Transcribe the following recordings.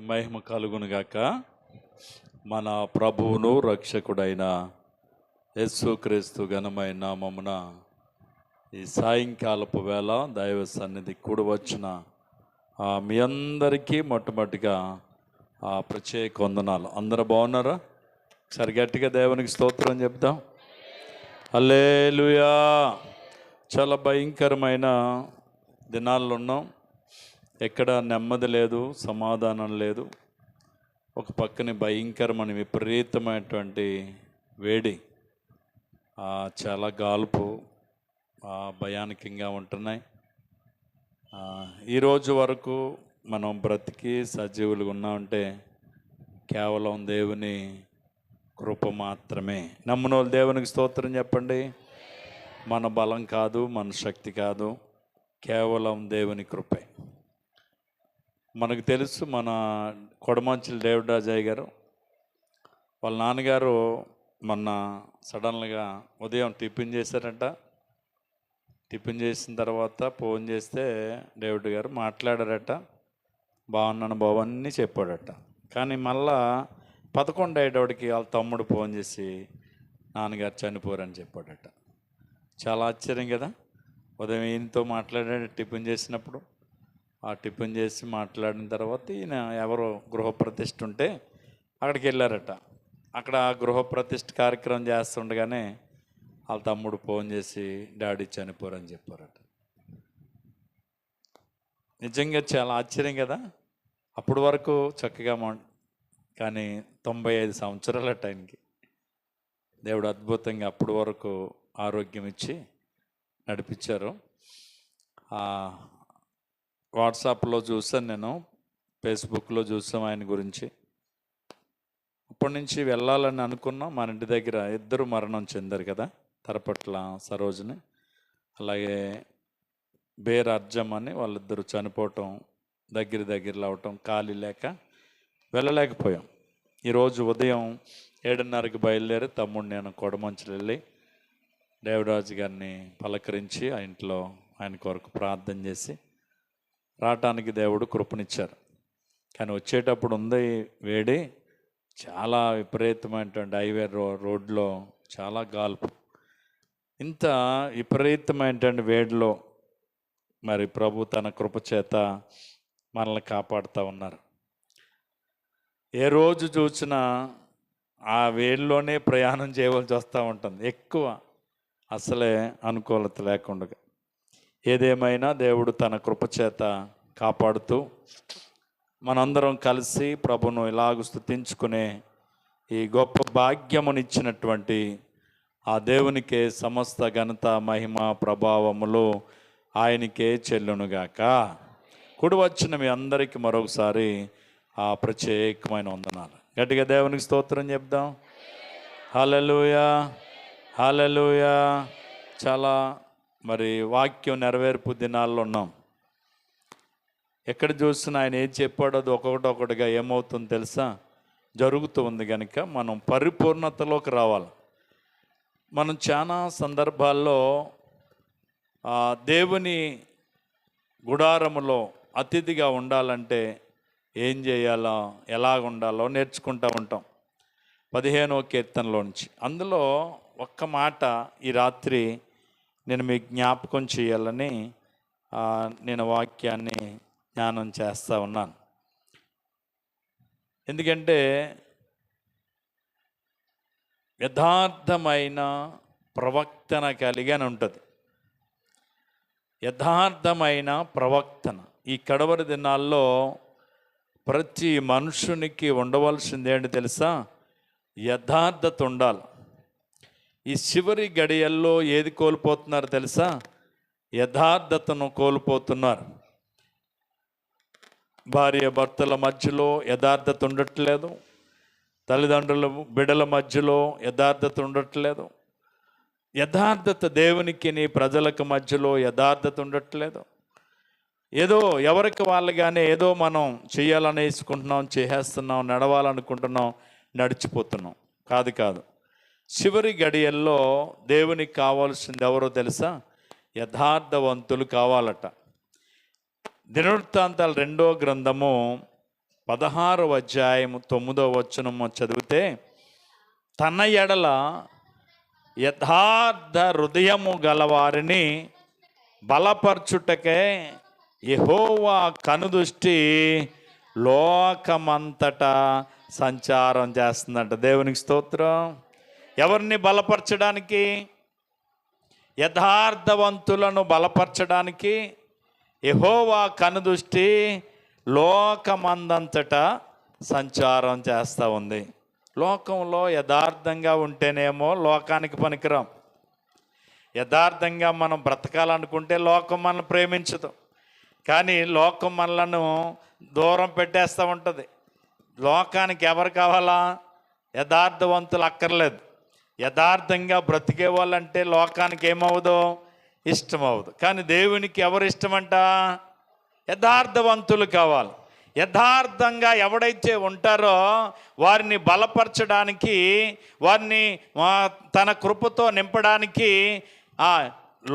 మహిమ కలుగునుగాక. మన ప్రభువును రక్షకుడైన యేసుక్రీస్తు ఘనమైన నామమున ఈ సాయంకాలపు వేళ దైవ సన్నిధి కూడి వచ్చిన మీ అందరికీ మొట్టమొదటిగా ప్రత్యేక వందనాలు. అందరూ బాగున్నారా? ఒకసారి గట్టిగా దేవునికి స్తోత్రం చెప్దాం. హల్లెలూయా. చాలా భయంకరమైన దినాల్లో ఉన్నాం. ఎక్కడ నెమ్మది లేదు, సమాధానం లేదు. ఒక పక్కన భయంకరమైన విపరీతమైనటువంటి వేడి, చాలా గాల్పు భయానకంగా ఉంటున్నాయి. ఈరోజు వరకు మనం బ్రతికి సజీవులుగా ఉన్నామంటే కేవలం దేవుని కృప మాత్రమే. నమ్మునోళ్ళు దేవునికి స్తోత్రం చెప్పండి. మన బలం కాదు, మన శక్తి కాదు, కేవలం దేవుని కృపే. మనకు తెలుసు, మన కొడమంచిలి డేవిడ్ రాజయ్య గారు వాళ్ళ నాన్నగారు మొన్న సడన్గా ఉదయం టిఫిన్ చేశారంట. టిఫిన్ చేసిన తర్వాత ఫోన్ చేస్తే డేవిడ్ గారు మాట్లాడారట. బాగున్నాను బాబు అన్నీ చెప్పాడట. కానీ మళ్ళా 11 అయ్యేటోడికి వాళ్ళ తమ్ముడు ఫోన్ చేసి నాన్నగారు చనిపోరని చెప్పాడట. చాలా ఆశ్చర్యం కదా. ఉదయం ఈయనతో మాట్లాడాడు టిఫిన్ చేసినప్పుడు. ఆ టిఫిన్ చేసి మాట్లాడిన తర్వాత ఈయన ఎవరో గృహప్రతిష్ఠ ఉంటే అక్కడికి వెళ్ళారట. అక్కడ గృహప్రతిష్ఠ కార్యక్రమం చేస్తుండగానే వాళ్ళ తమ్ముడు ఫోన్ చేసి డాడీ చనిపోరని చెప్పారట. నిజంగా చాలా ఆశ్చర్యం కదా. అప్పటి వరకు చక్కగా కానీ 95 సంవత్సరాలట ఆయనకి. దేవుడు అద్భుతంగా అప్పటి వరకు ఆరోగ్యం ఇచ్చి నడిపించారు. వాట్సాప్లో చూసాను, నేను ఫేస్బుక్లో చూసాం ఆయన గురించి. అప్పటి నుంచి వెళ్ళాలని అనుకున్నాం. మన ఇంటి దగ్గర ఇద్దరు మరణం చెందారు కదా, తరపట్ల సరోజిని, అలాగే బేర్ అర్జం అని వాళ్ళిద్దరూ చనిపోవటం, దగ్గరలో అవటం, ఖాళీ లేక వెళ్ళలేకపోయాం. ఈరోజు ఉదయం 7:30కి బయలుదేరి తమ్ముడు నేను కొడమంచులు వెళ్ళి దేవరాజు గారిని పలకరించి ఆ ఇంట్లో ఆయన కొరకు ప్రార్థన చేసి రావటానికి దేవుడు కృపనిచ్చారు. కానీ వచ్చేటప్పుడు ఉంది వేడి, చాలా విపరీతమైనటువంటి హైవే రోడ్లో చాలా గాల్పు. ఇంత విపరీతమైనటువంటి వేడిలో మరి ప్రభు తన కృప చేత మనల్ని కాపాడుతూ ఉన్నారు. ఏ రోజు చూసినా ఆ వేడిలోనే ప్రయాణం చేయవలసి వస్తూ ఉంటుంది. ఎక్కువ అసలే అనుకూలత లేకుండా. ఏదేమైనా దేవుడు తన కృప చేత కాపాడుతూ మనందరం కలిసి ప్రభును ఇలాగ స్తుతించుకునే ఈ గొప్ప భాగ్యమునిచ్చినటువంటి ఆ దేవునికే సమస్త ఘనత, మహిమ, ప్రభావములు ఆయనకే చెల్లునుగాక. కూడి వచ్చిన మీ అందరికీ మరొకసారి ఆ ప్రత్యేకమైన వందనాలు. గట్టిగా దేవునికి స్తోత్రం చెప్దాం. హల్లెలూయా, హల్లెలూయా. చాలా మరి వాక్యం నెరవేర్పు దినాల్లో ఉన్నాం. ఎక్కడ చూసినా ఆయన ఏం చెప్పాడో అది ఒక్కొక్కటిగా ఏమవుతుందో తెలుసా, జరుగుతూ ఉంది. కనుక మనం పరిపూర్ణతలోకి రావాలి. మనం చాలా సందర్భాల్లో దేవుని గుడారములో అతిథిగా ఉండాలంటే ఏం చేయాలో, ఎలాగ ఉండాలో నేర్చుకుంటూ ఉంటాం. 15వ కీర్తనలో నుంచి అందులో ఒక్క మాట ఈ రాత్రి నేను మీకు జ్ఞాపకం చేయాలని నేను వాక్యాన్ని జ్ఞానం చేస్తూ ఉన్నాను. ఎందుకంటే యథార్థమైన ప్రవక్తన కలిగి అని ఉంటుంది. యథార్థమైన ప్రవక్తన ఈ కడవరి దినాల్లో ప్రతి మనుషునికి ఉండవలసింది ఏంటి తెలుసా? యథార్థత ఉండాలి. ఈ చివరి గడియల్లో ఏది కోల్పోతున్నారు తెలుసా? యథార్థతను కోల్పోతున్నారు. భార్య భర్తల మధ్యలో యథార్థత ఉండట్లేదు. తల్లిదండ్రుల బిడ్డల మధ్యలో యథార్థత ఉండట్లేదు. యథార్థత దేవునికి నీ ప్రజలకు మధ్యలో యథార్థత ఉండట్లేదు. ఏదో ఎవరికి వాళ్ళగానే ఏదో మనం చేయాలని వేసుకుంటున్నాం, చేసేస్తున్నాం, నడవాలనుకుంటున్నాం, నడిచిపోతున్నాం. కాదు. చివరి గడియల్లో దేవునికి కావాల్సింది ఎవరో తెలుసా? యథార్థవంతులు కావాలట. దినవృత్తాంతాలు 2వ గ్రంథము 16వ అధ్యాయము 9వ వచనము చదివితే, తన ఎడల యథార్థ హృదయము గలవారిని బలపరచుటకే యెహోవా కనుదృష్టి లోకమంతటా సంచారం చేస్తుందంట. దేవునికి స్తోత్రం. ఎవరిని బలపరచడానికి? యథార్థవంతులను బలపరచడానికి యెహోవా కనుదృష్టి లోకమందంతటా సంచారం చేస్తూ ఉంది. లోకంలో యథార్థంగా ఉంటేనేమో లోకానికి పనికిరాం. యథార్థంగా మనం బ్రతకాలనుకుంటే లోకం మనల్ని ప్రేమించదు. కానీ లోకం మనలను దూరం పెట్టేస్తూ ఉంటుంది. లోకానికి ఎవరు కావాలా? యథార్థవంతులు అక్కర్లేదు. యథార్థంగా బ్రతికే వాళ్ళంటే లోకానికి ఏమవుదో? ఇష్టం అవ్వదు. కానీ దేవునికి ఎవరు ఇష్టమంట? యథార్థవంతులు కావాలి. యథార్థంగా ఎవడైతే ఉంటారో వారిని బలపరచడానికి, వారిని తన కృపతో నింపడానికి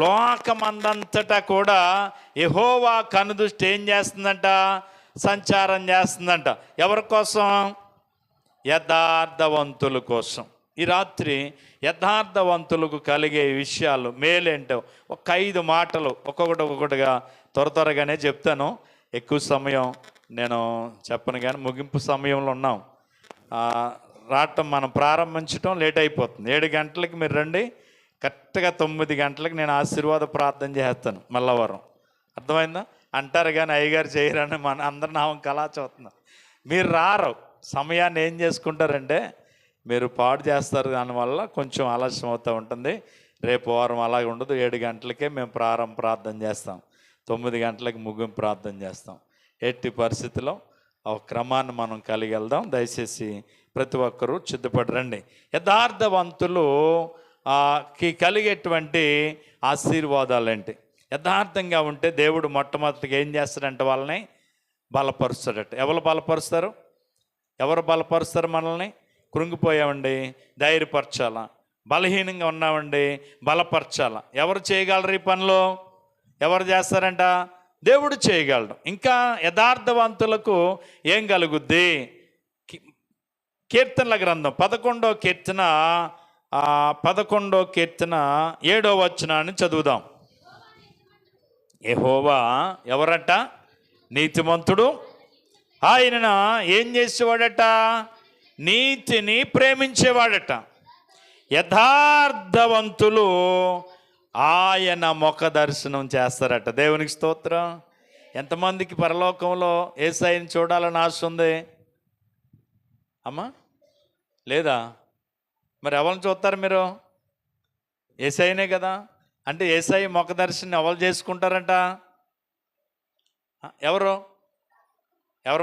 లోకమందంతటా కూడా యెహోవా కనుదృష్టి ఏం చేస్తుందంట? సంచారం చేస్తుందంట. ఎవరి కోసం? యథార్థవంతుల కోసం. ఈ రాత్రి యథార్థవంతులకు కలిగే విషయాలు మేలేంటో ఒక 5 మాటలు ఒక్కొక్కటిగా త్వరగానే చెప్తాను. ఎక్కువ సమయం నేను చెప్పను, కానీ ముగింపు సమయంలో ఉన్నాం. రావటం మనం ప్రారంభించడం లేట్ అయిపోతుంది. 7 గంటలకి మీరు రండి. కరెక్ట్గా 9 గంటలకు నేను ఆశీర్వాద ప్రార్థన చేస్తాను మల్లవరం. అర్థమైందా? అంటారు కానీ అయ్యగారు చేయరని మన అందరి నామం కళా చూస్తున్నాం. మీరు రారు. సమయాన్ని ఏం చేసుకుంటారంటే మీరు పాడు చేస్తారు. దానివల్ల కొంచెం ఆలస్యం అవుతూ ఉంటుంది. రేపు వారం అలాగే ఉండదు. 7 గంటలకే మేము ప్రార్థన చేస్తాం. 9 గంటలకు ముగింపు ప్రార్థన చేస్తాం. ఎట్టి పరిస్థితిలో ఒక క్రమాన్ని మనం కలిగి వెళ్దాం. దయచేసి ప్రతి ఒక్కరూ సిద్ధపడి రండి. యథార్థవంతులు కలిగేటువంటి ఆశీర్వాదాలు ఏంటి? యథార్థంగా ఉంటే దేవుడు మొట్టమొదటిగా ఏం చేస్తాడంటే వాళ్ళని బలపరుస్తాడట. ఎవరు బలపరుస్తారు? ఎవరు బలపరుస్తారు మనల్ని? కృంగిపోయామండి, ధైర్యపరచాలా. బలహీనంగా ఉన్నామండి, బలపరచాలా. ఎవరు చేయగలరు ఈ పనులు? ఎవరు చేస్తారంట? దేవుడు చేయగలడు. ఇంకా యథార్థవంతులకు ఏం కలుగుద్ది? కీర్తనల గ్రంథం 11వ కీర్తన 7వ వచనాన్ని చదువుదాం. యెహోవా ఎవరట? నీతిమంతుడు. ఆయన ఏం చేసేవాడట? నీతిని ప్రేమించేవాడట. యథార్థవంతులు ఆయన ముఖ దర్శనం చేస్తారట. దేవునికి స్తోత్రం. ఎంతమందికి పరలోకంలో యేసయ్యని చూడాలని ఆశ ఉంది అమ్మా? లేదా? మరి ఎవరిని చూస్తారు మీరు? యేసయ్యనే కదా. అంటే యేసయ్య ముఖ దర్శనం ఎవరు చేసుకుంటారంట? ఎవరు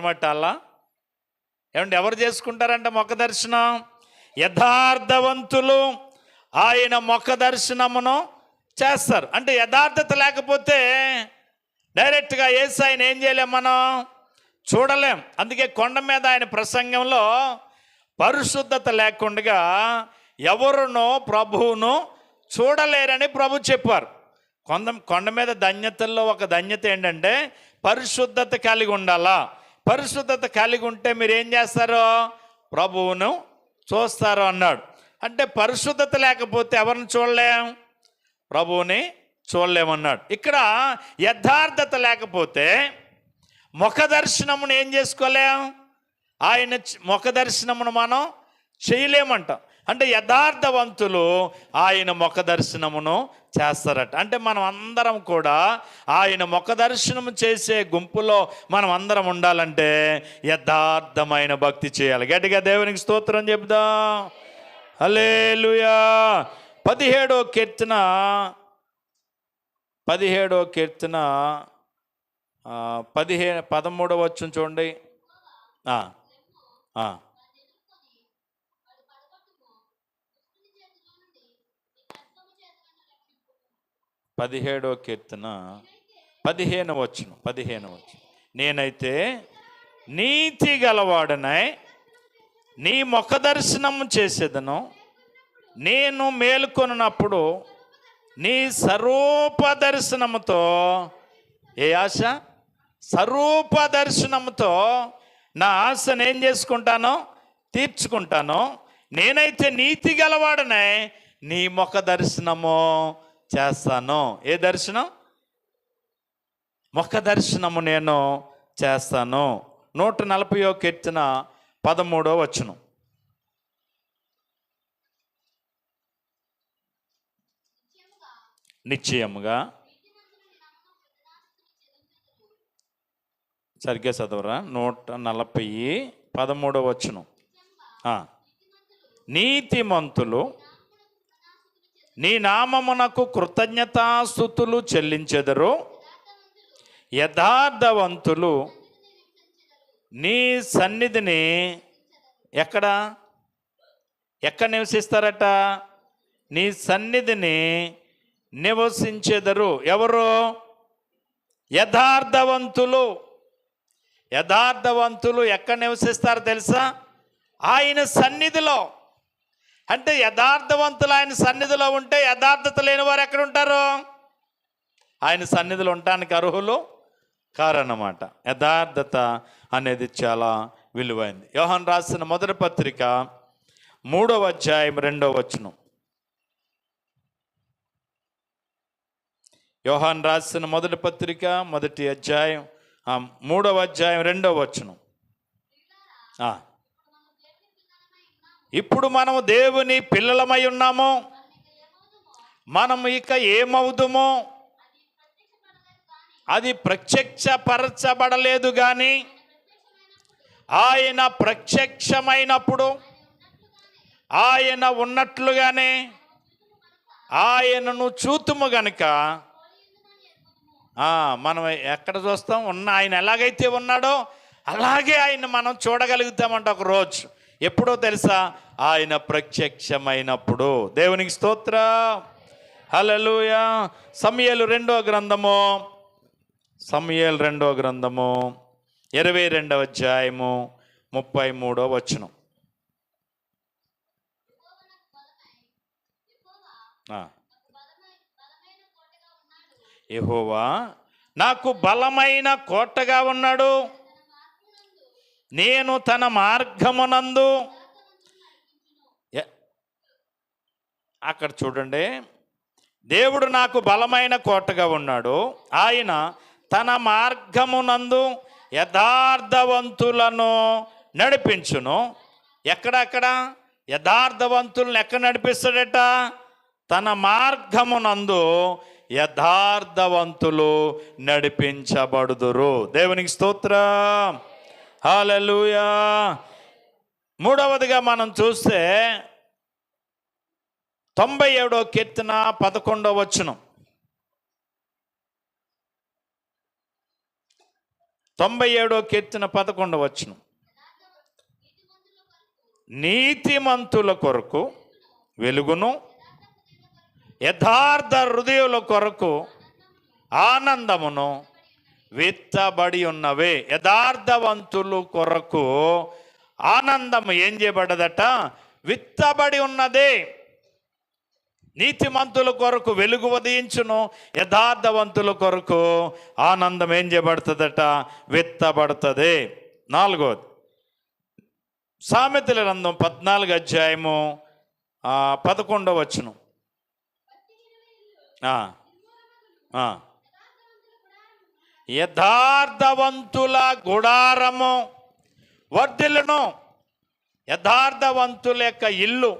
మట్టాలా? ఏమంటే ఎవరు చేసుకుంటారంట ముఖ దర్శనం? యథార్థవంతులు ఆయన ముఖ దర్శనమును చేస్తారు. అంటే యథార్థత లేకపోతే డైరెక్ట్గా యేసయ్యని ఏం చేయలేం, మనం చూడలేం. అందుకే కొండ మీద ఆయన ప్రసంగంలో పరిశుద్ధత లేకుండా ఎవరునో ప్రభువును చూడలేరని ప్రభు చెప్పారు. కొండ మీద ధన్యతల్లో ఒక ధన్యత ఏంటంటే పరిశుద్ధత కలిగి ఉండాలా. పరిశుద్ధత కలిగి ఉంటే మీరు ఏం చేస్తారు? ప్రభువును చూస్తారు అన్నాడు. అంటే పరిశుద్ధత లేకపోతే ఎవరిని చూడలేం? ప్రభువుని చూడలేమన్నాడు. ఇక్కడ యథార్థత లేకపోతే ముఖ దర్శనమును ఏం చేసుకోలేం? ఆయన ముఖ దర్శనమును మనం చేయలేమంటాం. అంటే యథార్థవంతులు ఆయన ముఖ దర్శనమును చేస్తారట. అంటే మనం అందరం కూడా ఆయన ముఖ దర్శనము చేసే గుంపులో మనం అందరం ఉండాలంటే యథార్థమైన భక్తి చేయాలి. గట్టిగా దేవునికి స్తోత్రం చెప్దాం. హల్లెలూయా. 17వ కీర్తన 13వ వచనం చూడండి. పదిహేడో కీర్తన 15వ వచనం. నేనైతే నీతి గలవాడనై నీ ముఖ దర్శనము చేసేదను. నేను మేలుకొనున్నప్పుడు నీ స్వరూప దర్శనముతో, ఏ ఆశ? స్వరూప దర్శనముతో నా ఆశను ఏం చేసుకుంటాను? తీర్చుకుంటాను. నేనైతే నీతి గలవాడనే నీ ముఖ దర్శనము చేస్తాను. ఏ దర్శనం? ముఖ దర్శనము నేను చేస్తాను. 140వ కీర్తన 13వ వచనం. నిశ్చయముగా సరిగ్గా చదవరా? 140:13 వచనం. నీతిమంతులు నీ నామమునకు కృతజ్ఞతాస్తుతులు చెల్లించెదరు, యథార్థవంతులు నీ సన్నిధిని ఎక్కడ నివసిస్తారట? నీ సన్నిధిని నివసించెదరు. ఎవరు? యథార్థవంతులు. యథార్థవంతులు ఎక్కడ నివసిస్తారు తెలుసా? ఆయన సన్నిధిలో. అంటే యథార్థవంతులు ఆయన సన్నిధిలో ఉంటే, యథార్థత లేని వారు ఎక్కడ ఉంటారు? ఆయన సన్నిధిలో ఉండటానికి అర్హులు కారన్నమాట. యథార్థత అనేది చాలా విలువైంది. యోహాను రాసిన మొదటి పత్రిక 3వ అధ్యాయం 2వ వచనం. యోహాను రాసిన మొదటి పత్రిక 1వ అధ్యాయం 3వ అధ్యాయం 2వ వచనం. ఇప్పుడు మనము దేవుని పిల్లలమై ఉన్నాము, మనము ఇక ఏమవుదుమో అది ప్రత్యక్షపరచబడలేదు, కానీ ఆయన ప్రత్యక్షమైనప్పుడు ఆయన ఉన్నట్లుగానే ఆయనను చూతుము గనుక మనం ఎక్కడ చూస్తాం? ఆయన ఎలాగైతే ఉన్నాడో అలాగే ఆయన మనం చూడగలుగుతామంట ఒక రోజు. ఎప్పుడో తెలుసా? ఆయన ప్రత్యక్షమైనప్పుడు. దేవునికి స్తోత్రం, హల్లెలూయా. సమూయేలు 2వ గ్రంథము 22వ అధ్యాయము 33వ వచనం. యెహోవా నాకు బలమైన కోటగా ఉన్నాడు, నేను తన మార్గమునందు. అక్కడ చూడండి, దేవుడు నాకు బలమైన కోటగా ఉన్నాడు, ఆయన తన మార్గమునందు యథార్థవంతులను నడిపించును. ఎక్కడెక్కడ యథార్థవంతులను ఎక్కడ నడిపిస్తాడట? తన మార్గమునందు యథార్థవంతులు నడిపించబడుదురు. దేవునికి స్తోత్రం, హల్లెలూయా. 3వదిగా మనం చూస్తే 97వ కీర్తన 11వ వచనం. 97వ కీర్తన 11వ వచనం. నీతిమంతుల కొరకు వెలుగును, యథార్థ హృదయుల కొరకు ఆనందమును విత్తబడి ఉన్నవే. యథార్థవంతుల కొరకు ఆనందము ఏం చేయబడ్డదట? విత్తబడి ఉన్నదే. నీతిమంతుల కొరకు వెలుగు ఉదయించును, యథార్థవంతుల కొరకు ఆనందం ఏం చేయబడుతుందట? విత్తబడుతుంది. 4వది సామెతల గ్రంథం 14వ అధ్యాయము 11వ వచనం. యథార్థవంతుల గుడారము వర్ధిల్లును. యథార్థవంతుల యొక్క ఇల్లు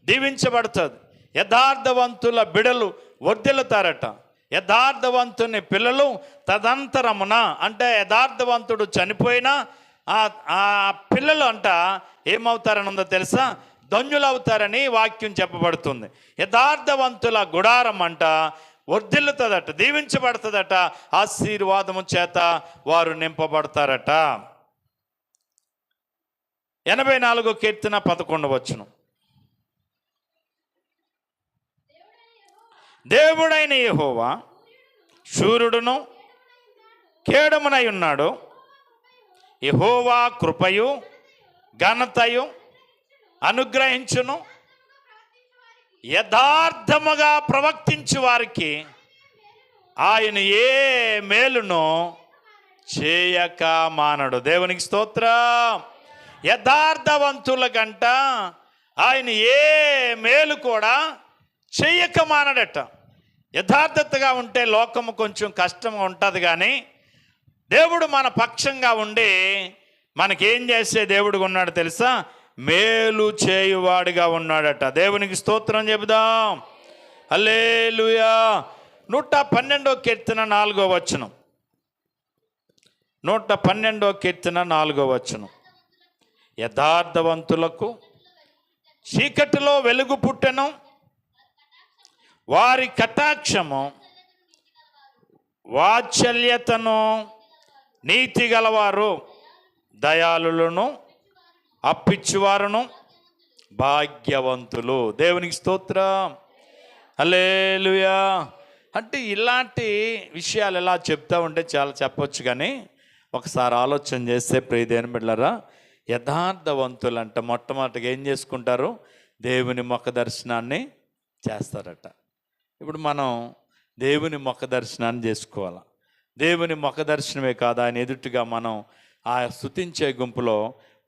దీవించబడుతుంది. యథార్థవంతుల బిడలు వర్ధిల్లుతారట. యథార్థవంతుని పిల్లలు తదంతరమున, అంటే యథార్థవంతుడు చనిపోయినా ఆ పిల్లలు అంట ఏమవుతారని ఉందో తెలుసా? ధన్యులవుతారని వాక్యం చెప్పబడుతుంది. యథార్థవంతుల గుడారం అంట వర్ధిల్లుతుందట, దీవించబడుతుందట, ఆశీర్వాదము చేత వారు నింపబడతారట. 84వ కీర్తన 11వ వచనం. దేవుడైన యెహోవా శూరుడును కేడమునై ఉన్నాడు, యెహోవా కృపయు ఘనతయు అనుగ్రహించును, యథార్థముగా ప్రవర్తించు వారికి ఆయన ఏ మేలును చేయక మానడు. దేవునికి స్తోత్రం. యథార్థవంతుల కంట ఆయన ఏ మేలు కూడా చెయ్యక మానడట. యథార్థతగా ఉంటే లోకము కొంచెం కష్టంగా ఉంటుంది, కానీ దేవుడు మన పక్షంగా ఉండి మనకేం చేసే దేవుడుగా ఉన్నాడు తెలుసా? మేలు చేయువాడిగా ఉన్నాడట. దేవునికి స్తోత్రం చెబుదాం. హల్లెలూయా. 112వ కీర్తన 4వ వచనం. 112వ కీర్తన 4వ వచనం. యథార్థవంతులకు చీకటిలో వెలుగు పుట్టెను, వారి కటాక్షము వాత్సల్యతను నీతి గలవారు దయాళులను అప్పిచ్చువారును భాగ్యవంతులు. దేవునికి స్తోత్రం. హల్లెలూయా. అంటే ఇలాంటి విషయాలు ఎలా చెప్తా ఉంటే చాలా చెప్పొచ్చు, కానీ ఒకసారి ఆలోచన చేస్తే ప్రియ దేవుని బిడ్డలారా, యథార్థవంతులంట మొట్టమొదటిగా ఏం చేసుకుంటారు? దేవుని ముఖ దర్శనాన్ని చేస్తారట. ఇప్పుడు మనం దేవుని ముఖ దర్శనాన్ని చేసుకోవాలి. దేవుని ముఖ దర్శనమే కాదు, ఆయన ఎదుటిగా మనం ఆ స్తుతించే గుంపులో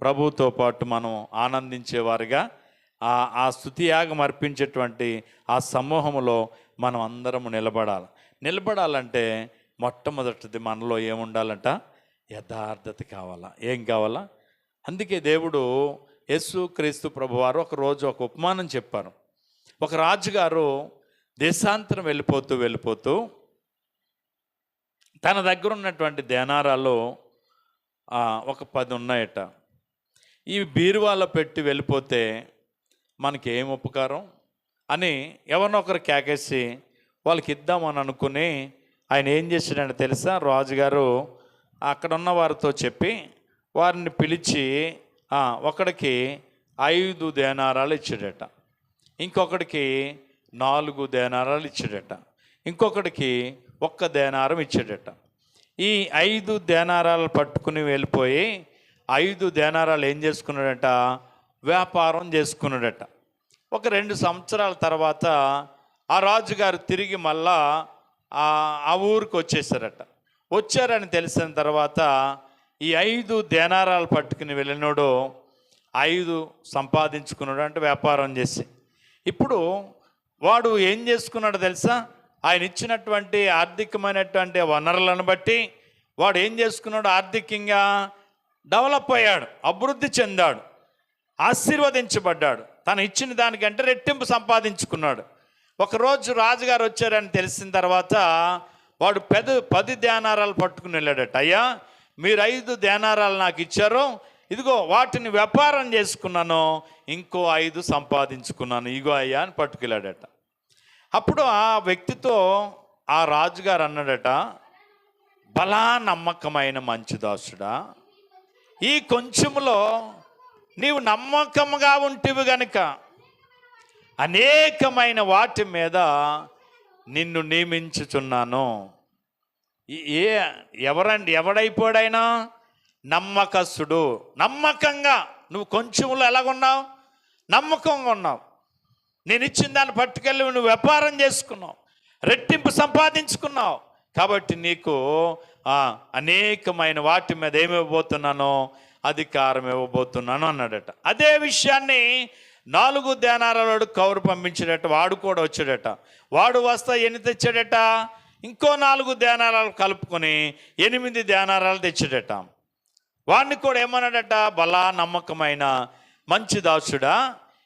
ప్రభువుతో పాటు మనం ఆనందించేవారుగా ఆ స్తుతియాగం అర్పించేటువంటి ఆ సమూహంలో మనం అందరము నిలబడాలంటే మొట్టమొదటిది మనలో ఏముండాలంట? యథార్థత కావాలా. ఏం కావాలా? అందుకే దేవుడు యేసు క్రీస్తు ప్రభువారు ఒకరోజు ఒక ఉపమానం చెప్పారు. ఒక రాజుగారు దేశాంతరం వెళ్ళిపోతూ తన దగ్గర ఉన్నటువంటి దేనారాలు ఒక 10 ఉన్నాయట. ఈ బీరువాలో పెట్టి వెళ్ళిపోతే మనకి ఏం ఉపకారం అని ఎవరినొకరు కేకేసి వాళ్ళకి ఇద్దామని అనుకుని ఆయన ఏం చేశాడంటే తెలుసా? రాజుగారు అక్కడ ఉన్న వారితో చెప్పి వారిని పిలిచి ఒకడికి 5 దేనారాలు ఇచ్చాడట, ఇంకొకడికి 4 దేనారాలు ఇచ్చాడట, ఇంకొకడికి 1 దేనారం ఇచ్చాడట. ఈ 5 దేనారాలు పట్టుకుని వెళ్ళిపోయి 5 దేనారాలు ఏం చేసుకున్నాడట? వ్యాపారం చేసుకున్నాడట. ఒక 2 సంవత్సరాల తర్వాత ఆ రాజుగారు తిరిగి మళ్ళా ఆ ఊరికి వచ్చారని తెలిసిన తర్వాత ఈ 5 దేనారాలు పట్టుకుని వెళ్ళినోడు 5 సంపాదించుకున్నాడు, అంటే వ్యాపారం చేసి. ఇప్పుడు వాడు ఏం చేసుకున్నాడు తెలుసా? ఆయన ఇచ్చినటువంటి ఆర్థికమైనటువంటి వనరులను బట్టి వాడు ఏం చేసుకున్నాడు? ఆర్థికంగా డెవలప్ అయ్యాడు, అభివృద్ధి చెందాడు, ఆశీర్వదించబడ్డాడు. తను ఇచ్చిన దానికంటే రెట్టింపు సంపాదించుకున్నాడు. ఒకరోజు రాజుగారు వచ్చారని తెలిసిన తర్వాత వాడు 10 దేనారాలు పట్టుకుని వెళ్ళాడట. అయ్యా, మీరు 5 దేనారాలు నాకు ఇచ్చారు, ఇదిగో వాటిని వ్యాపారం చేసుకున్నాను, ఇంకో 5 సంపాదించుకున్నాను, ఇగో అయ్యా అని పట్టుకెళ్ళాడట. అప్పుడు ఆ వ్యక్తితో ఆ రాజుగారు అన్నాడట, బలా నమ్మకమైన మంచి దాసుడా, ఈ కొంచెములో నీవు నమ్మకంగా ఉంటివి గనుక అనేకమైన వాటి మీద నిన్ను నియమించుచున్నాను. ఎవడైపోయాడైనా నమ్మకస్తుడు. నమ్మకంగా నువ్వు కొంచెంలో ఎలాగున్నావు? నమ్మకంగా ఉన్నావు. నేను ఇచ్చిన దాన్ని పట్టుకెళ్ళి నువ్వు వ్యాపారం చేసుకున్నావు, రెట్టింపు సంపాదించుకున్నావు, కాబట్టి నీకు అనేకమైన వాటి మీద ఏమివ్వబోతున్నానో అధికారం ఇవ్వబోతున్నాను అన్నాడట. అదే విషయాన్ని 4 దేనారాలు కౌరు పంపించాడట. వాడు కూడా వచ్చాడట. వాడు వస్తా ఎన్ని తెచ్చాడట? ఇంకో 4 దేనారాలు కలుపుకొని 8 దేనారాలు తెచ్చాడట. వాడిని కూడా ఏమన్నాడట? బలా నమ్మకమైన మంచి దాసుడా,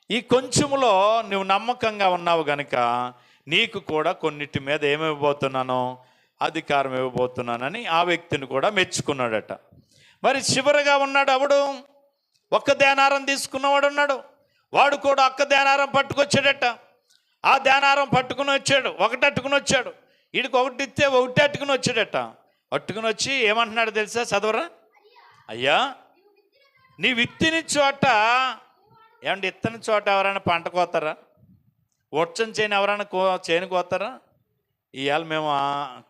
ఈ కొంచెములో నువ్వు నమ్మకంగా ఉన్నావు గనుక నీకు కూడా కొన్నిటి మీద ఏమివ్వబోతున్నానో అధికారం ఇవ్వబోతున్నానని ఆ వ్యక్తిని కూడా మెచ్చుకున్నాడట. మరి చివరిగా ఉన్నాడు అవడు 1 దేనారం తీసుకున్నవాడు ఉన్నాడు. వాడు కూడా 1 దేనారం పట్టుకొచ్చాడట. ఆ దేనారం పట్టుకుని వచ్చాడు, 1 అట్టుకుని వచ్చాడు. వీడికి 1 ఇస్తే 1 అట్టుకుని వచ్చాడట. అట్టుకుని వచ్చి ఏమంటున్నాడు తెలుసా? చదవరా? అయ్యా, నీ విత్తిని చోట, ఏమంటే ఇత్తని చోట ఎవరైనా పంట కోతారా? వచ్చని చేయని ఎవరైనా చేను కోతారా? ఇవాళ మేము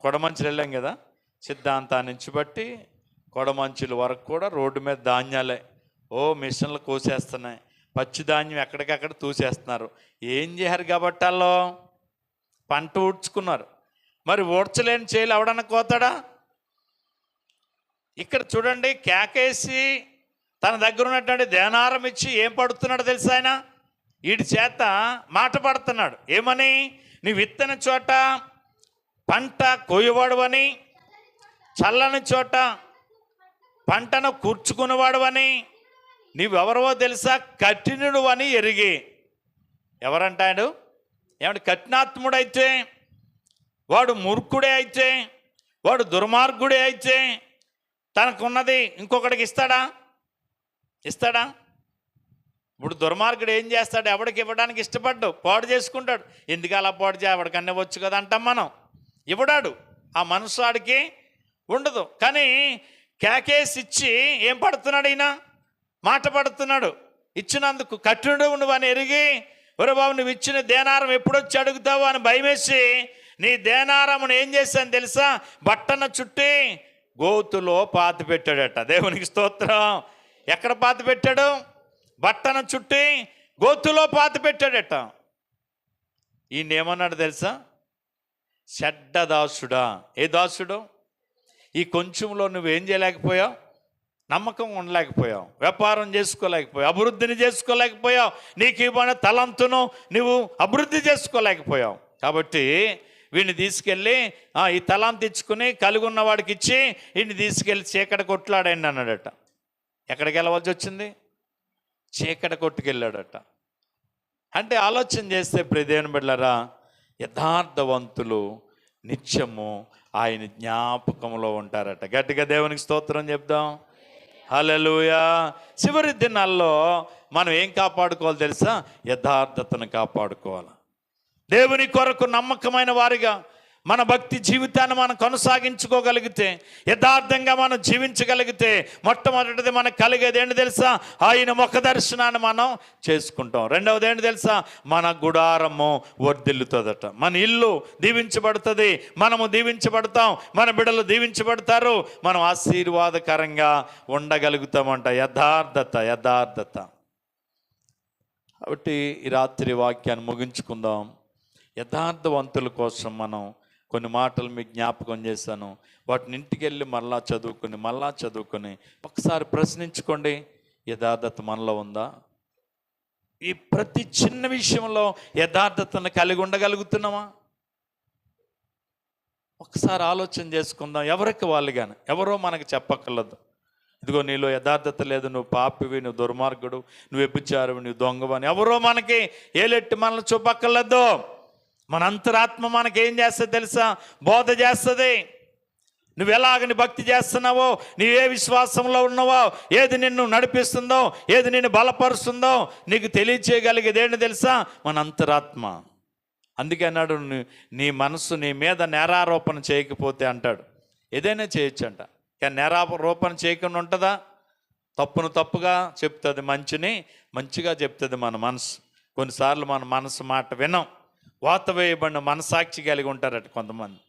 కొడమంచులు వెళ్ళాం కదా, సిద్ధాంతాన్ని నుంచి బట్టి కొడమంచుల వరకు కూడా రోడ్డు మీద ధాన్యాలే. మిషన్లు కోసేస్తున్నాయి, పచ్చి ధాన్యం ఎక్కడికక్కడ తూసేస్తున్నారు. ఏం చేశారు కాబట్టి వాళ్ళు పంట ఊడ్చుకున్నారు. మరి ఊడ్చలేని చేయలు ఎవడన్నా కోతాడా? ఇక్కడ చూడండి, కేకేసి తన దగ్గర ఉన్నటువంటి దేనారం ఇచ్చి ఏం పడుతున్నాడు తెలుసా? ఆయన వీడి చేత మాట పడుతున్నాడు. ఏమని? నీ విత్తన చోట పంట కోయవాడు అని, చల్లని చోట పంటను కూర్చుకునేవాడు అని, నీవెవరవో తెలుసా? కఠినుడు అని ఎరిగి. ఎవరంటాడు? ఏమంటే కఠినాత్ముడైతే, వాడు మూర్ఖుడే అయితే, వాడు దుర్మార్గుడే అయితే తనకున్నది ఇంకొకడికి ఇస్తాడా? ఇస్తాడా? ఇప్పుడు దుర్మార్గుడు ఏం చేస్తాడు? ఎవడికి ఇవ్వడానికి ఇష్టపడ్డు, పాడు చేసుకుంటాడు. ఎందుకు అలా పాడు చే, ఎవడికన్నా వచ్చు కదా అంటాం మనం. ఇవ్వడాడు, ఆ మనసు వాడికి ఉండదు. కానీ కేకేసి ఇచ్చి ఏం పడుతున్నాడు? ఈయన మాట పడుతున్నాడు. ఇచ్చినందుకు కఠినుడు నువ్వని ఎరిగి, ఒరే బాబు నువ్వు ఇచ్చిన దేనారం ఎప్పుడొచ్చి అడుగుతావు అని భయమేసి నీ దేనారమును ఏం చేశాను తెలుసా? బట్టన చుట్టి గోతులో పాతి పెట్టాడట. దేవునికి స్తోత్రం. ఎక్కడ పాతి పెట్టాడు? బట్టన చుట్టి గోతులో పాతి పెట్టాడట. ఈయన ఏమన్నాడు తెలుసా? చెడ్డ దాసుడా. ఏ దాసుడు? ఈ కొంచెంలో నువ్వేం చేయలేకపోయావు? నమ్మకం ఉండలేకపోయావు, వ్యాపారం చేసుకోలేకపోయావు, అభివృద్ధిని చేసుకోలేకపోయావు, నీకు ఇవ్వని తలంతును నువ్వు అభివృద్ధి చేసుకోలేకపోయావు. కాబట్టి వీడిని తీసుకెళ్ళి ఈ తలాంతు ఇచ్చుకుని కలిగి ఉన్నవాడికి ఇచ్చి వీడిని తీసుకెళ్ళి చీకటి కొట్లాడండి అన్నాడట. ఎక్కడికి వెళ్ళవలసి వచ్చింది? చీకటి కొట్టుకెళ్ళాడట. అంటే ఆలోచన చేస్తే ప్రియదేవుని బిడ్డలారా, యథార్థవంతులు నిత్యము ఆయన జ్ఞాపకంలో ఉంటారట. గట్టిగా దేవునికి స్తోత్రం చెప్దాం. హల్లెలూయా. చివరి దినాల్లో మనం ఏం కాపాడుకోవాలి తెలుసా? యథార్థతను కాపాడుకోవాలి. దేవుని కొరకు నమ్మకమైన వారిగా మన భక్తి జీవితాన్ని మనం కొనసాగించుకోగలిగితే, యథార్థంగా మనం జీవించగలిగితే, మొట్టమొదటిది మనకు కలిగేది ఏంటి తెలుసా? ఆయన ముఖ దర్శనాన్ని మనం చేసుకుంటాం. రెండవది ఏంటి తెలుసా? మన గుడారము వర్ధిల్లుతుందట. మన ఇల్లు దీవించబడుతుంది, మనము దీవించబడతాం, మన బిడ్డలు దీవించబడతారు, మనం ఆశీర్వాదకరంగా ఉండగలుగుతామంట. యథార్థత, యథార్థత. కాబట్టి ఈ రాత్రి వాక్యాన్ని ముగించుకుందాం. యథార్థవంతుల కోసం మనం కొన్ని మాటలు మీకు జ్ఞాపకం చేశాను. వాటిని ఇంటికి వెళ్ళి మళ్ళా చదువుకొని ఒకసారి ప్రశ్నించుకోండి, యథార్థత మనలో ఉందా? ఈ ప్రతి చిన్న విషయంలో యథార్థతను కలిగి ఉండగలుగుతున్నామా? ఒకసారి ఆలోచన చేసుకుందాం. ఎవరికి వాళ్ళు కానీ, ఎవరో మనకు చెప్పక్కర్లేదు, ఇదిగో నీలో యథార్థత లేదు, నువ్వు పాపివి, నువ్వు దుర్మార్గుడు, నువ్వు వ్యభిచారివి, నువ్వు దొంగవని ఎవరో మనకి ఏలెట్టి మనల్ని చూపక్కర్లేదు. మన అంతరాత్మ మనకేం చేస్తుంది తెలుసా? బోధ చేస్తుంది. నువ్వు ఎలాగని భక్తి చేస్తున్నావో, నువ్వే విశ్వాసంలో ఉన్నావో, ఏది నిన్ను నడిపిస్తుందో, ఏది నిన్ను బలపరుస్తుందో నీకు తెలియచేయగలిగేది ఏంటి తెలుసా? మన అంతరాత్మ. అందుకే అన్నాడు, నీ మనసు నీ మీద నేరారోపణ చేయకపోతే అంటాడు. ఏదైనా చేయొచ్చు అంట, కానీ నేరారోపణ చేయకుండా ఉంటుందా? తప్పును తప్పుగా చెప్తుంది, మంచిని మంచిగా చెప్తుంది మన మనసు. కొన్నిసార్లు మన మనసు మాట వినం. వాత వేయబడిన మనసాక్షి కలిగి ఉంటారట కొంతమంది.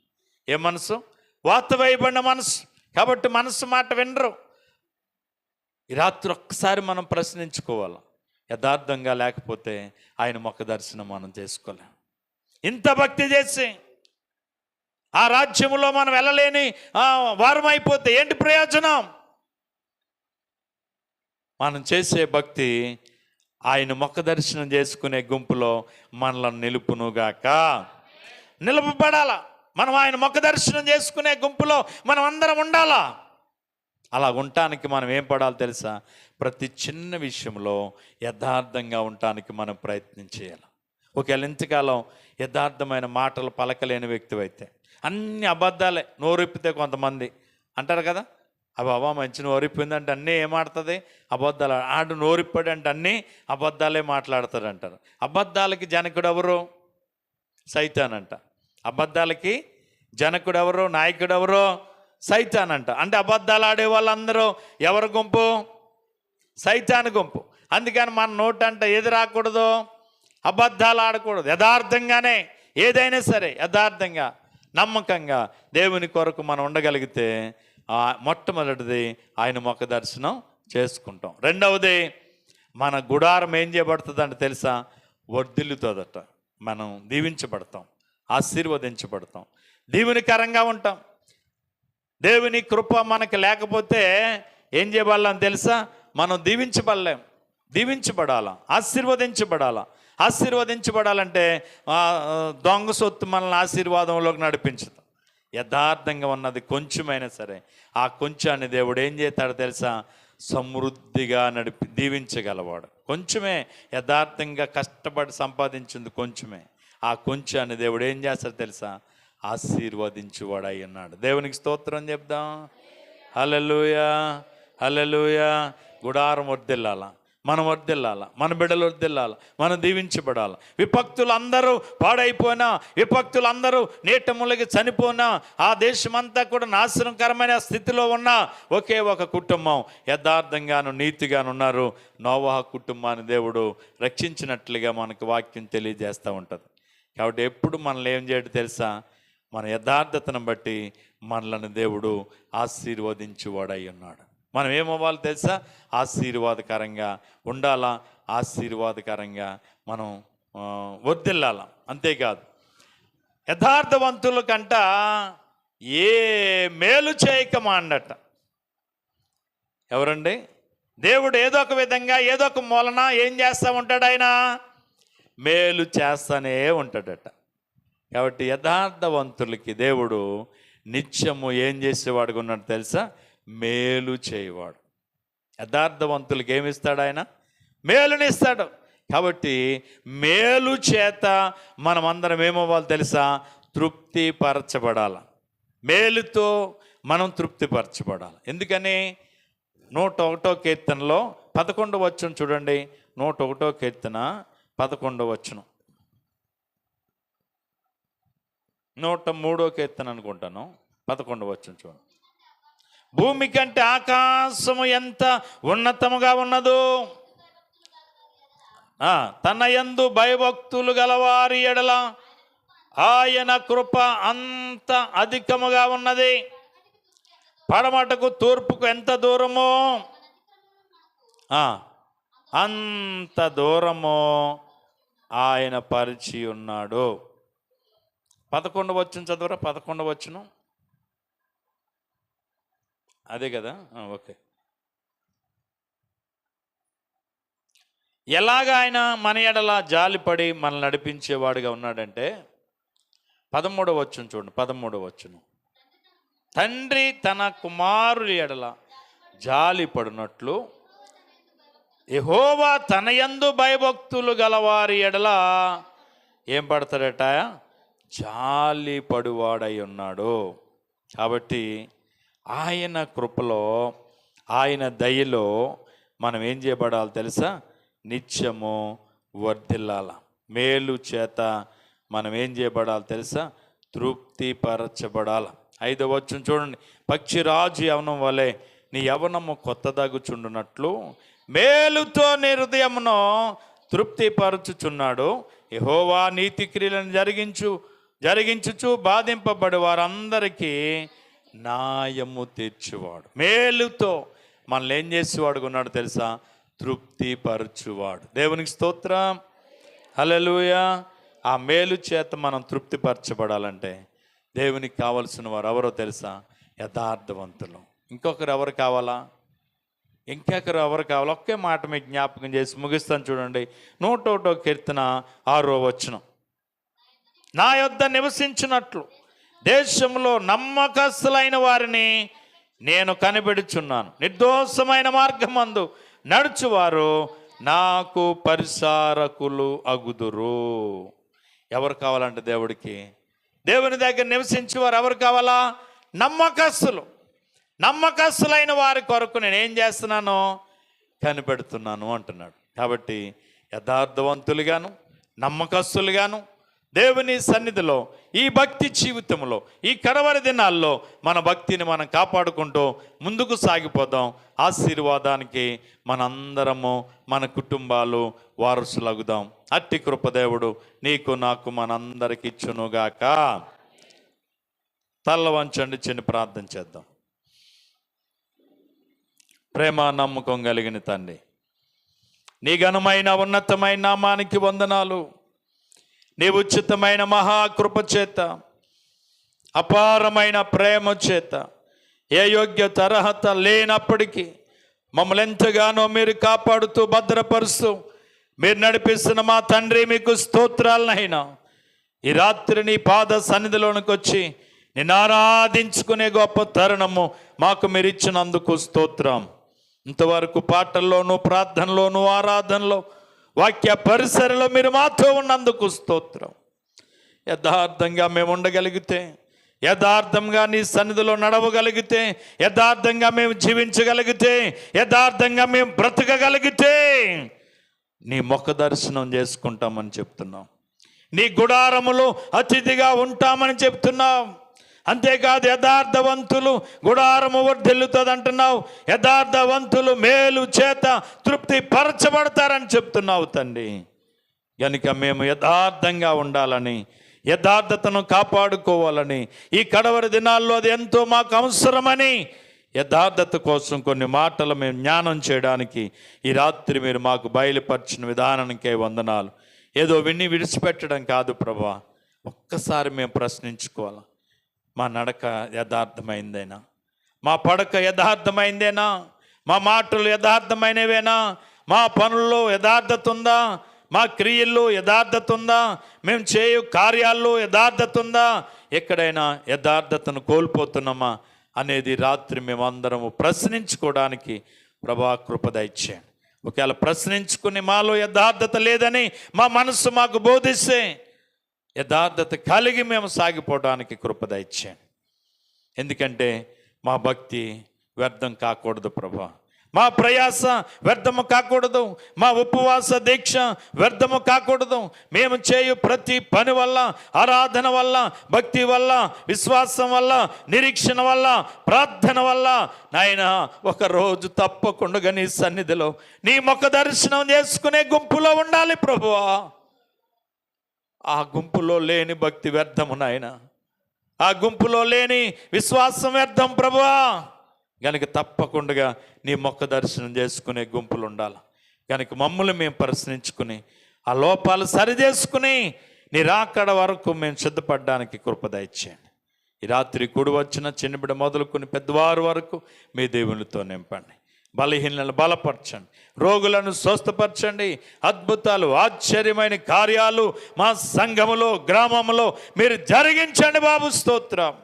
ఏ మనసు? వాత వేయబడిన మనసు. కాబట్టి మనసు మాట వినరు. ఈ రాత్రి ఒక్కసారి మనం ప్రశ్నించుకోవాలి. యథార్థంగా లేకపోతే ఆయన ముఖ దర్శనం మనం చేసుకోలేం. ఇంత భక్తి చేసి ఆ రాజ్యంలో మనం వెళ్ళలేని వారం అయిపోతే ఏంటి ప్రయోజనం? మనం చేసే భక్తి ఆయన ముఖ దర్శనం చేసుకునే గుంపులో మనల్ని నిలుపునుగాక. నిలుపబడాల. మనం ఆయన ముఖ దర్శనం చేసుకునే గుంపులో మనం అందరం ఉండాలా. అలా ఉండటానికి మనం ఏం పడాలి తెలుసా? ప్రతి చిన్న విషయంలో యథార్థంగా ఉండటానికి మనం ప్రయత్నం చేయాలి. ఒకవేళ ఇంతకాలం యథార్థమైన మాటలు పలకలేని వ్యక్తి అయితే, అన్ని అబద్ధాలే, నోరెప్పితే కొంతమంది అంటారు కదా, బాబా మంచి నోరిప్పిందంటే అన్నీ ఏమాడుతుంది? అబద్ధాలు. ఆడు నోరిప్పాడు అంటే అన్నీ అబద్ధాలే మాట్లాడతాడు అంటారు. అబద్ధాలకి జనకుడు ఎవరు? సైతాన్ అంట. అబద్ధాలకి జనకుడు ఎవరు? నాయకుడు ఎవరు? సైతాన్ అంట. అంటే అబద్ధాలు ఆడే వాళ్ళందరూ ఎవరి గుంపు? సైతాన్ గుంపు. అందుకని మన నోట అంటే ఏది రాకూడదు? అబద్ధాలు ఆడకూడదు. యథార్థంగానే ఏదైనా సరే యథార్థంగా నమ్మకంగా దేవుని కొరకు మనం ఉండగలిగితే మొట్టమొదటిది ఆయన ముఖ దర్శనం చేసుకుంటాం. రెండవది మన గుడారం ఏం చేయబడుతుంది అంటే తెలుసా? వర్ధిల్లుతుందట. మనం దీవించబడతాం, ఆశీర్వదించబడతాం, దీవెనకరంగా ఉంటాం. దేవుని కృప మనకి లేకపోతే ఏం చేయబడాలని తెలుసా? మనం దీవించబడాలా, ఆశీర్వదించబడాలంటే దొంగ సొత్తు మనల్ని ఆశీర్వాదంలోకి నడిపించదు. యథార్థంగా ఉన్నది కొంచెమైనా సరే ఆ కొంచెాన్ని దేవుడు ఏం చేస్తాడో తెలుసా? సమృద్ధిగా దీవించగలవాడు. కొంచెమే, యథార్థంగా కష్టపడి సంపాదించింది కొంచెమే. ఆ కొంచెాన్ని దేవుడు ఏం చేస్తాడో తెలుసా? ఆశీర్వదించువాడు అయి ఉన్నాడు. దేవునికి స్తోత్రం చెప్దాం. హల్లెలూయా, హల్లెలూయా. గుడారం వర్ధిల్లాల, మనం వర్ధిల్లాల, మన బిడ్డలు వర్ధిల్లాల, మనం దీవించబడాలి. విభక్తులందరూ పాడైపోయినా, విభక్తులందరూ నీట మునిగి చనిపోయినా, ఆ దేశమంతా కూడా నాశనకరమైన స్థితిలో ఉన్న ఒకే ఒక కుటుంబం యథార్థంగాను నీతిగాను ఉన్నారు. నోవహు కుటుంబాన్ని దేవుడు రక్షించినట్లుగా మనకు వాక్యం తెలియజేస్తూ ఉంటుంది. కాబట్టి ఎప్పుడు మనల్ని ఏం చేయడం తెలుసా? మన యథార్థతను బట్టి మనలను దేవుడు ఆశీర్వదించువాడై ఉన్నాడు. మనం ఏమవ్వాలి తెలుసా? ఆశీర్వాదకరంగా ఉండాలా, ఆశీర్వాదకరంగా మనం వర్ధిల్లాల. అంతేకాదు, యథార్థవంతుల కంట ఏ మేలు చేయక మాండట. ఎవరండి? దేవుడు ఏదో ఒక విధంగా, ఏదో ఒక మూలన ఏం చేస్తూ ఉంటాడు? ఆయన మేలు చేస్తూనే ఉంటాడట. కాబట్టి యథార్థవంతులకి దేవుడు నిత్యము ఏం చేసేవాడుగా ఉన్నాడు తెలుసా? మేలు చేయవాడు. యథార్థవంతులకి ఏమిస్తాడు? ఆయన మేలునిస్తాడు. కాబట్టి మేలు చేత మనమందరం ఏమవ్వాలి తెలుసా? తృప్తిపరచబడాల. మేలుతో మనం తృప్తిపరచబడాలి. ఎందుకని? 101వ కీర్తనలో 11వ వచనం చూడండి. 101వ కీర్తన 11వ వచనం, 103వ కీర్తన అనుకుంటాను, 11వ వచనం చూడండి. భూమి కంటే ఆకాశము ఎంత ఉన్నతముగా ఉన్నదో, తన యందు భయభక్తులు గలవారి ఎడల ఆయన కృప అంత అధికముగా ఉన్నది. పడమటకు తూర్పుకు ఎంత దూరమో అంత దూరమో ఆయన పరిచి ఉన్నాడు. 11వ వచనం చదువురా. 11వ వచనం అదే కదా? ఓకే. ఎలాగ ఆయన మన ఎడల జాలిపడి మనల్ని నడిపించేవాడుగా ఉన్నాడంటే 13వ వచనం చూడండి. 13వ వచనం, తండ్రి తన కుమారుని ఎడల జాలిపడినట్లు యెహోవా తన యందు భయభక్తులు గలవారి ఎడల ఏం పడతాడట? జాలిపడువాడై ఉన్నాడు. కాబట్టి ఆయన కృపలో, ఆయన దయలో మనం ఏం చేయబడాలి తెలుసా? నిత్యము వర్ధిల్లాల. మేలు చేత మనం ఏం చేయబడాలి తెలుసా? తృప్తిపరచబడాల. 5వ వచనం చూడండి. పక్షిరాజు యవనం వలె నీ యవనము కొత్తదగుచుండునట్లు మేలుతో నీ హృదయమును తృప్తిపరచుచున్నాడు. యెహోవా నీతి క్రియలను జరిగించుచు బాధింపబడి వారందరికీ న్యాయము తీర్చువాడు. మేలుతో మనల్ని ఏం చేసేవాడు ఉన్నాడు తెలుసా? తృప్తిపరచువాడు. దేవునికి స్తోత్రం, హల్లెలూయా. ఆ మేలు చేత మనం తృప్తిపరచబడాలంటే దేవునికి కావలసిన వారు ఎవరో తెలుసా? యథార్థవంతులు. ఇంకొకరు ఎవరు కావాలా? ఇంకొకరు ఎవరు కావాలా? ఒకే మాట మీకు జ్ఞాపకం చేసి ముగిస్తాను చూడండి. 101వ కీర్తన 6వ వచనం, నా యొద్ద నివసించినట్లు దేశంలో నమ్మకస్తులైన వారిని నేను కనిపెడుచున్నాను. నిర్దోషమైన మార్గమందు నడుచువారు నాకు పరిసారకులు అగుదురు. ఎవరు కావాలంటే దేవుడికి, దేవుని దగ్గర నివసించేవారు ఎవరు కావాలా? నమ్మకస్తులైన వారి కొరకు నేను ఏం చేస్తున్నాను? కనిపెడుతున్నాను అంటున్నాడు. కాబట్టి యథార్థవంతులుగాను నమ్మకస్తులుగాను దేవుని సన్నిధిలో ఈ భక్తి జీవితంలో ఈ కడవరి దినాల్లో మన భక్తిని మనం కాపాడుకుంటూ ముందుకు సాగిపోదాం. ఆశీర్వాదానికి మనందరము మన కుటుంబాలు వారసులగుదాం. అట్టి కృపదేవుడు నీకు నాకు మనందరికి ఇచ్చునుగాక. తల్ల వంచండి, చిన్న ప్రార్థన చేద్దాం. ప్రేమ నమ్మకం కలిగిన తండ్రి, నీ ఘనమైన ఉన్నతమైన నామానికి వందనాలు. నీ ఉచితమైన మహాకృప చేత, అపారమైన ప్రేమ చేత ఏ యోగ్యత అర్హత లేనప్పటికీ మమ్మల్ని ఎంతగానో మీరు కాపాడుతూ భద్రపరుస్తూ మీరు నడిపిస్తున్న మా తండ్రి మీకు స్తోత్రాలనైనా ఈ రాత్రి నీ పాద సన్నిధిలోనికి వచ్చి నిన్ను ఆరాధించుకునే గొప్ప తరుణము మాకు మీరు ఇచ్చినందుకు స్తోత్రం. ఇంతవరకు పాటల్లోనూ ప్రార్థనలోనూ ఆరాధనలో వాక్య పరిసరలో మీరు మాతో ఉన్నందుకు స్తోత్రం. యథార్థంగా మేము ఉండగలిగితే, యథార్థంగా నీ సన్నిధిలో నడవగలిగితే, యథార్థంగా మేము జీవించగలిగితే, యథార్థంగా మేము బ్రతకగలిగితే నీ ముఖ దర్శనం చేసుకుంటామని చెప్తున్నాం. నీ గుడారములో అతిథిగా ఉంటామని చెప్తున్నావు. అంతేకాదు యథార్థవంతులు గుడారము వర్ధిల్లుతుంది అంటున్నావు. యథార్థవంతులు మేలు చేత తృప్తి పరచబడతారని చెప్తున్నావు తండ్రి. కనుక మేము యథార్థంగా ఉండాలని, యథార్థతను కాపాడుకోవాలని, ఈ కడవరి దినాల్లో అది ఎంతో మాకు అవసరమని యథార్థత కోసం కొన్ని మాటలు మేము జ్ఞానం చేయడానికి ఈ రాత్రి మీరు మాకు బయలుపరిచిన విధానానికే వందనాలు. ఏదో విని విడిచిపెట్టడం కాదు ప్రభా, ఒక్కసారి మేము ప్రశ్నించుకోవాలి. మా నడక యథార్థమైందేనా? మా పడక యథార్థమైందేనా? మా మాటలు యథార్థమైనవేనా? మా పనుల్లో యథార్థత ఉందా? మా క్రియల్లో యథార్థత ఉందా? మేము చేయు కార్యాల్లో యథార్థత ఉందా? ఎక్కడైనా యథార్థతను కోల్పోతున్నామా అనేది రాత్రి మేమందరము ప్రశ్నించుకోవడానికి ప్రభా కృప దయచేయండి. ఒకవేళ ప్రశ్నించుకుని మాలో యథార్థత లేదని మా మనస్సు మాకు బోధిస్తే యథార్థత కలిగి మేము సాగిపోవడానికి కృప దయచేయండి. ఎందుకంటే మా భక్తి వ్యర్థం కాకూడదు ప్రభా, మా ప్రయాస వ్యర్థము కాకూడదు, మా ఉపవాస దీక్ష వ్యర్థము కాకూడదు. మేము చేయు ప్రతి పని వల్ల, ఆరాధన వల్ల, భక్తి వల్ల, విశ్వాసం వల్ల, నిరీక్షణ వల్ల, ప్రార్థన వల్ల నాయన ఒకరోజు తప్పకుండా నీ సన్నిధిలో నీ ముఖ దర్శనం చేసుకునే గుంపులో ఉండాలి ప్రభువా. ఆ గుంపులో లేని భక్తి వ్యర్థము నాయన, ఆ గుంపులో లేని విశ్వాసం వ్యర్థం ప్రభువా. కనుక తప్పకుండా నీ ముఖ దర్శనం చేసుకునే గుంపులు ఉండాలి. కనుక మమ్మల్ని మేము ప్రశ్నించుకుని ఆ లోపాలు సరిచేసుకుని నీ రాకడ వరకు మేము సిద్ధపడడానికి కృప దయచేయండి. ఈ రాత్రి కూడి వచ్చిన చిన్నబిడ్డ మొదలుకొని పెద్దవారు వరకు మీ దేవునితో నింపండి. బలహీనలను బలపరచండి, రోగులను స్వస్థపరచండి. అద్భుతాలు, ఆశ్చర్యమైన కార్యాలు మా సంఘములో, గ్రామంలో మీరు జరిగించండి బాబు. స్తోత్రం.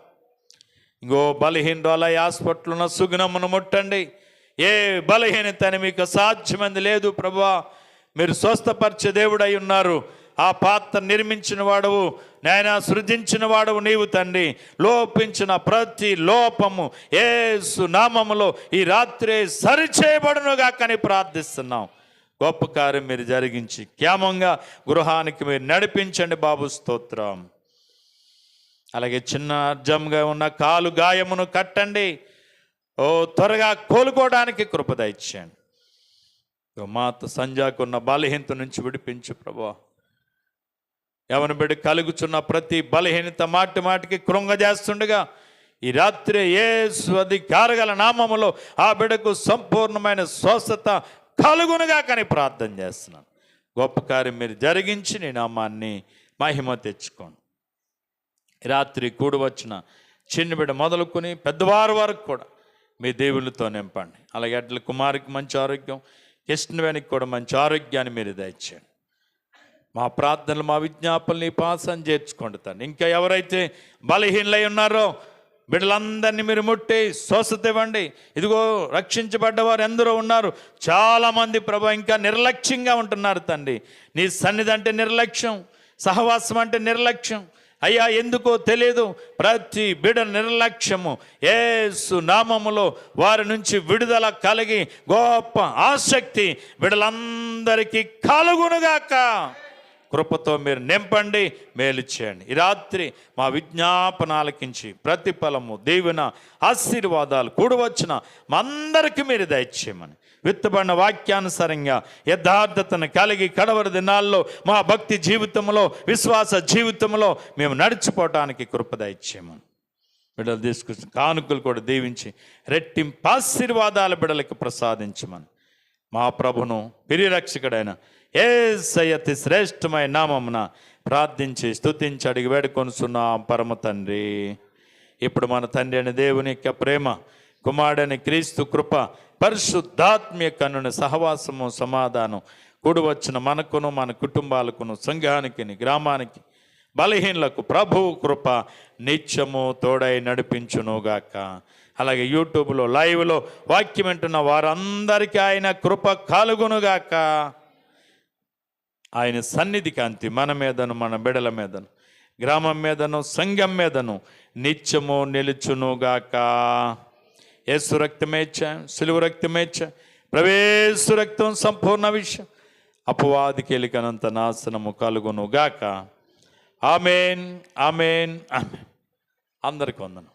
ఇంకో బలహీనరాల హాస్పిటల్ ఉన్న సుగుణమును ముట్టండి. ఏ బలహీనత అని మీకు అసాధ్యమైంది లేదు ప్రభువా. మీరు స్వస్థపరిచే దేవుడై ఉన్నారు. ఆ పాత్ర నిర్మించిన వాడవు నాయన, సృజించిన వాడవు నీవు తండ్రి. లోపించిన ప్రతి లోపము యేసు నామములో ఈ రాత్రి సరిచేయబడునుగా కానీ ప్రార్థిస్తున్నాం. గొప్ప కార్యం మీరు జరిగించి క్షేమంగా గృహానికి మీరు నడిపించండి బాబు. స్తోత్రం. అలాగే చిన్న అర్జంగా ఉన్న కాలు గాయమును కట్టండి. ఓ త్వరగా కోలుకోవడానికి కృప దయచేయండి. మాత సంజాకున్న బలహీనత నుంచి విడిపించు ప్రభువా. ఎవరి బిడ్డ కలుగుచున్న ప్రతి బలహీనత మాటి మాటికి కృంగజేస్తుండగా ఈ రాత్రి యేసు అధికారగల నామములో ఆ బిడ్డకు సంపూర్ణమైన స్వస్థత కలుగునుగా కానీ ప్రార్థన చేస్తున్నాను. గొప్ప కార్యం మీరు జరిగించి నీ నామాన్ని మహిమ తెచ్చుకోండి. రాత్రి కూడి వచ్చిన చిన్న బిడ్డ మొదలుకొని పెద్దవారి వరకు కూడా మీ దేవుళ్ళతో నింపండి. అలాగే అట్ల కుమారికి మంచి ఆరోగ్యం, కృష్ణవేణికి కూడా మంచి ఆరోగ్యాన్ని మీరు దయచేయండి. మా ప్రార్థనలు, మా విజ్ఞాపనలు పాసం చేర్చుకోండి తండ్రి. ఇంకా ఎవరైతే బలహీనలై ఉన్నారో బిడ్డలందరినీ మీరు ముట్టి స్వస్థత ఇవ్వండి. ఇదిగో రక్షించబడ్డవారు ఎందరో ఉన్నారు. చాలామంది ప్రభు ఇంకా నిర్లక్ష్యంగా ఉంటున్నారు తండ్రి. నీ సన్నిధి అంటే నిర్లక్ష్యం, సహవాసం అంటే నిర్లక్ష్యం. అయ్యా ఎందుకో తెలియదు, ప్రతి బిడ నిర్లక్ష్యము యేసు నామములో వారి నుంచి విడుదల కలిగి గొప్ప ఆసక్తి బిడలందరికీ కలుగునుగాక. కృపతో మీరు నింపండి, మేలు చేయండి. ఈ రాత్రి మా విజ్ఞాపన ఆలకించి ప్రతిఫలము, దీవెన, ఆశీర్వాదాలు కూడి వచ్చిన మా అందరికీ మీరు దయచేయమని విత్తబడిన వాక్యానుసారంగా యథార్థతను కలిగి కడవరి దినాల్లో మా భక్తి జీవితంలో, విశ్వాస జీవితంలో మేము నడిచిపోవటానికి కృప దయచేయమని బిడ్డలు తీసుకొచ్చిన కానుకలు కూడా దీవించి రెట్టింపు ఆశీర్వాదాల బిడ్డలకు ప్రసాదించమని మా ప్రభును ప్రియరక్షకుడైన యేసయ్య అతి శ్రేష్టమైన నామమున ప్రార్థించి స్తుతించి అడిగి వేడుకొనుచున్నాం పరమ తండ్రి. ఇప్పుడు మన తండ్రి అయిన దేవుని యొక్క ప్రేమ, కుమారుడని క్రీస్తు కృప పరిశుద్ధాత్మీయ కన్నుని సహవాసము సమాధానం కూడి వచ్చిన మనకును మన కుటుంబాలకును సంఘానికి గ్రామానికి బలహీనలకు ప్రభువు కృప నిత్యము తోడై నడిపించునుగాక. అలాగే యూట్యూబ్లో లైవ్లో వాక్యం వింటున్న వారందరికీ ఆయన కృప కలుగునుగాక. ఆయన సన్నిధి కాంతి మన మీదను మన బిడల మీదను గ్రామం మీదను సంఘం మీదను నిత్యము నిలుచునుగాక. యేసు రక్తమేచ్ఛ సిలువ రక్తమేచ్ఛ ప్రవేశ రక్తం సంపూర్ణ విషయం అపవాదికి ఎలికనంత నాశనము కలుగునుగాక. ఆమేన్ ఆమేన్ ఆమేన్. అందరికీ వందనం.